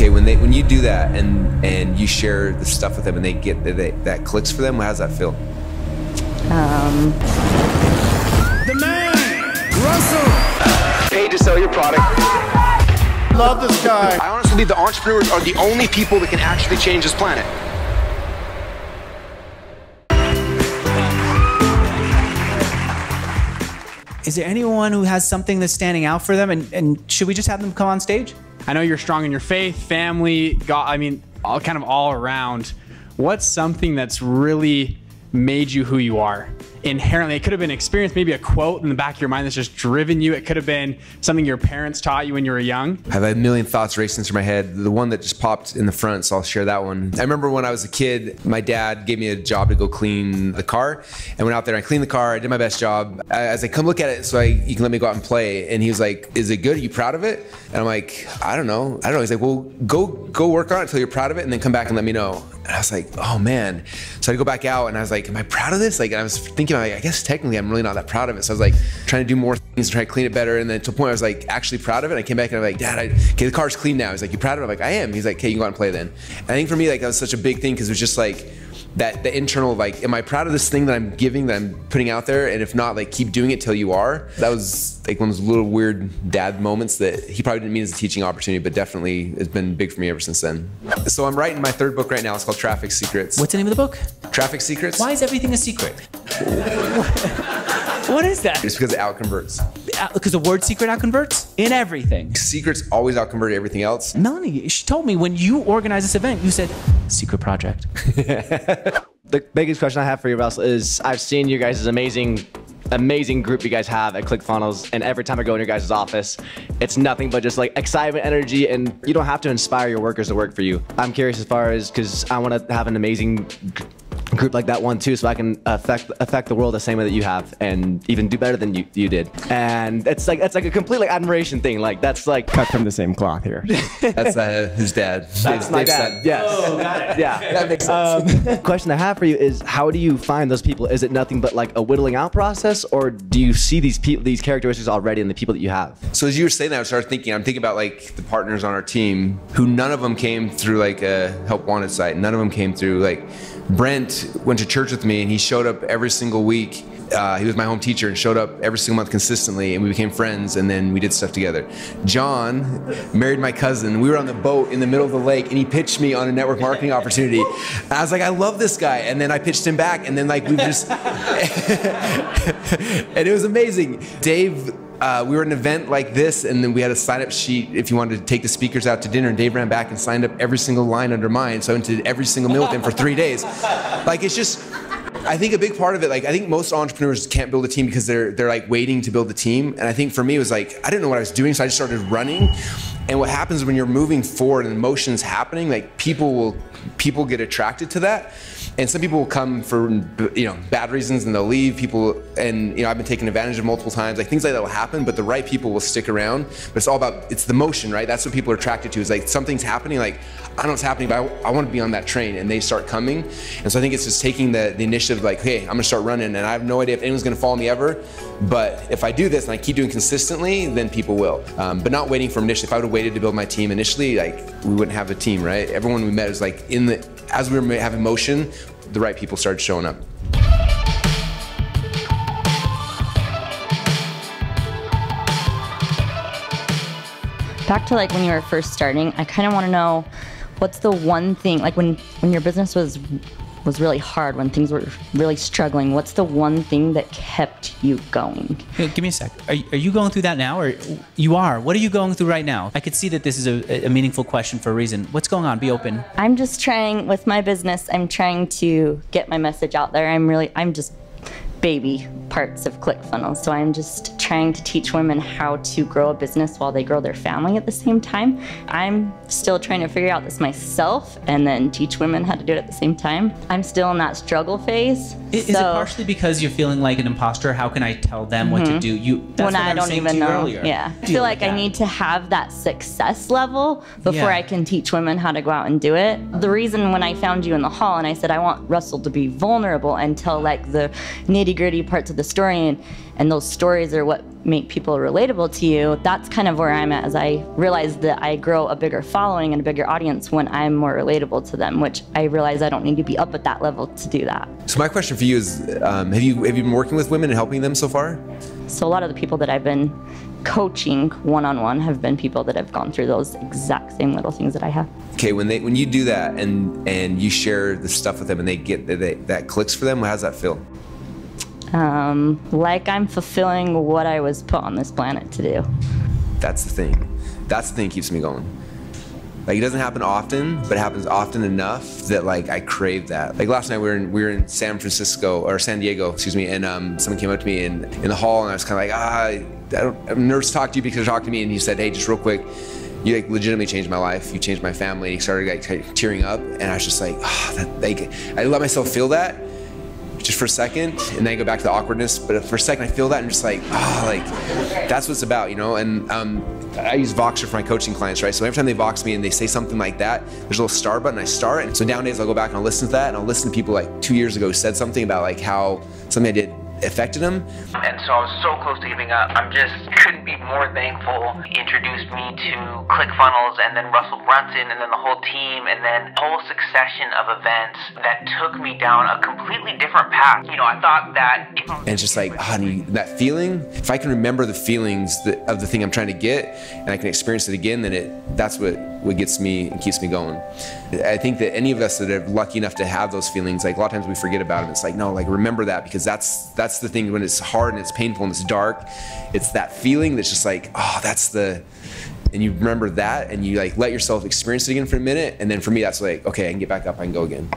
Okay, when you do that and you share the stuff with them and they get that clicks for them, how does that feel? The man, Brunson. Paid to sell your product. Love this guy. I honestly believe the entrepreneurs are the only people that can actually change this planet. Is there anyone who has something that's standing out for them, and should we just have them come on stage? I know you're strong in your faith, family, God, I mean, all around. What's something that's really made you who you are? Inherently, it could have been experience, maybe a quote in the back of your mind that's just driven you. It could have been something your parents taught you when you were young. I have a million thoughts racing through my head. The one that just popped in the front, so I'll share that one. I remember when I was a kid, my dad gave me a job to go clean the car. I went out there, I cleaned the car, I did my best job. As I come look at it, so you can let me go out and play. And he was like, is it good? Are you proud of it? And I'm like, I don't know. He's like, well, go work on it until you're proud of it and then come back and let me know. And I was like, oh man. So I go back out and I was like, am I proud of this? Like, and I was thinking, like, I guess technically I'm really not that proud of it. So I was like trying to do more things, try to clean it better. And then to a point I was like actually proud of it. And I came back and I'm like, Dad, okay, the car's clean now. He's like, you proud of it? I'm like, I am. He's like, okay, you can go out and play then. And I think for me, like, that was such a big thing because it was just like, the internal, like, am I proud of this thing that I'm giving, that I'm putting out there? And if not, like, keep doing it till you are. That was like one of those little weird dad moments that he probably didn't mean as a teaching opportunity, but definitely has been big for me ever since then. So I'm writing my third book right now. It's called Traffic Secrets. What's the name of the book? Traffic Secrets. Why is everything a secret? What is that? It's because it out-converts. Because the word secret out-converts? In everything. Secrets always out-convert everything else. Melanie, she told me when you organized this event, you said, secret project. The biggest question I have for you, Russell, is I've seen you guys' amazing group you guys have at ClickFunnels, and every time I go in your guys' office, it's nothing but just like excitement, energy, and you don't have to inspire your workers to work for you. I'm curious as far as, because I want to have an amazing group like that one too, so I can affect the world the same way that you have, and even do better than you did. And it's like a complete like admiration thing. Like that's like cut from the same cloth here. That's his dad. That's my dad. Yes. Oh, got it. Yeah, that makes sense. Question I have for you is, how do you find those people? Is it nothing but like a whittling out process, or do you see these characteristics already in the people that you have? So as you were saying that, I started thinking. I'm thinking about like the partners on our team, who none of them came through like a help wanted site. None of them came through like. Brent went to church with me and he showed up every single week. He was my home teacher and showed up every single month consistently, and we became friends, and then we did stuff together. John married my cousin. We were on the boat in the middle of the lake and he pitched me on a network marketing opportunity. And I was like, I love this guy. And then I pitched him back, and then like we just, and it was amazing. Dave, we were at an event like this, and then we had a sign-up sheet if you wanted to take the speakers out to dinner, and Dave ran back and signed up every single line under mine, so I went to every single meal with him for 3 days. Like, it's just, I think a big part of it, like, I think most entrepreneurs can't build a team because they're like waiting to build a team, and I think for me it was like, I didn't know what I was doing, so I just started running. And what happens when you're moving forward and motion's happening, like people get attracted to that. And some people will come for, you know, bad reasons and they'll leave. People, and you know, I've been taken advantage of multiple times. Like, things like that will happen, but the right people will stick around. But it's all about, it's the motion, right? That's what people are attracted to, is like something's happening, like, I don't know what's happening, but I want to be on that train, and they start coming. And so I think it's just taking the initiative, like, hey, I'm gonna start running, and I have no idea if anyone's gonna follow me ever, but if I do this and I keep doing consistently, then people will. But not waiting for initially. If I would have waited to build my team initially, like, we wouldn't have a team, right? Everyone we met was like, as we were having motion, the right people started showing up. Back to like when you were first starting, I kind of want to know, what's the one thing, like when your business was really hard, when things were really struggling, what's the one thing that kept you going? Hey, give me a sec. Are you going through that now, or you are? What are you going through right now? I could see that this is a meaningful question for a reason. What's going on? Be open. I'm just trying, with my business, I'm trying to get my message out there. I'm just baby parts of ClickFunnels. So I'm just trying to teach women how to grow a business while they grow their family at the same time. I'm still trying to figure out this myself and then teach women how to do it at the same time. I'm still in that struggle phase. Is it partially because you're feeling like an imposter? How can I tell them what to do? That's when I don't even know. Earlier. Yeah, I feel like I need to have that success level before I can teach women how to go out and do it. The reason when I found you in the hall and I said I want Russell to be vulnerable and tell like the nitty-gritty parts of the the story, and those stories are what make people relatable to you. That's kind of where I'm at, as I realize that I grow a bigger following and a bigger audience when I'm more relatable to them, which I realize I don't need to be up at that level to do that. So my question for you is, have you been working with women and helping them so far? So a lot of the people that I've been coaching one-on-one have been people that have gone through those exact same little things that I have. Okay, when you do that and you share the stuff with them and they get that clicks for them, how does that feel? Like I'm fulfilling what I was put on this planet to do. That's the thing. That's the thing that keeps me going. Like, it doesn't happen often, but it happens often enough that like I crave that. Like last night we were in San Diego, excuse me, and someone came up to me in the hall, and I was kind of like, I'm nervous to talk to you because you talked to me, and he said, hey, just real quick, you like legitimately changed my life. You changed my family. And he started like tearing up, and I was just like, I let myself feel that just for a second, and then I go back to the awkwardness. But for a second, I feel that, and just like, like that's what it's about, you know. And I use Voxer for my coaching clients, right? So every time they Vox me and they say something like that, there's a little star button. I star it. And so nowadays I'll go back and I'll listen to that, and I'll listen to people like 2 years ago who said something about like how something I did affected them. And so I was so close to giving up. I'm just couldn't be more thankful. He introduced me to ClickFunnels, and then Russell Brunson, and then the whole team, and then a whole succession of events that took me down a completely different path. You know, I thought that and it's just like, that feeling, if I can remember the feelings of the thing I'm trying to get, and I can experience it again, then that's what gets me and keeps me going. I think that any of us that are lucky enough to have those feelings, like a lot of times we forget about them. It's like, no, like remember that, because that's the thing when it's hard and it's painful and it's dark. It's that feeling that's just like, and you remember that, and you like let yourself experience it again for a minute, and then for me that's like, okay, I can get back up, I can go again.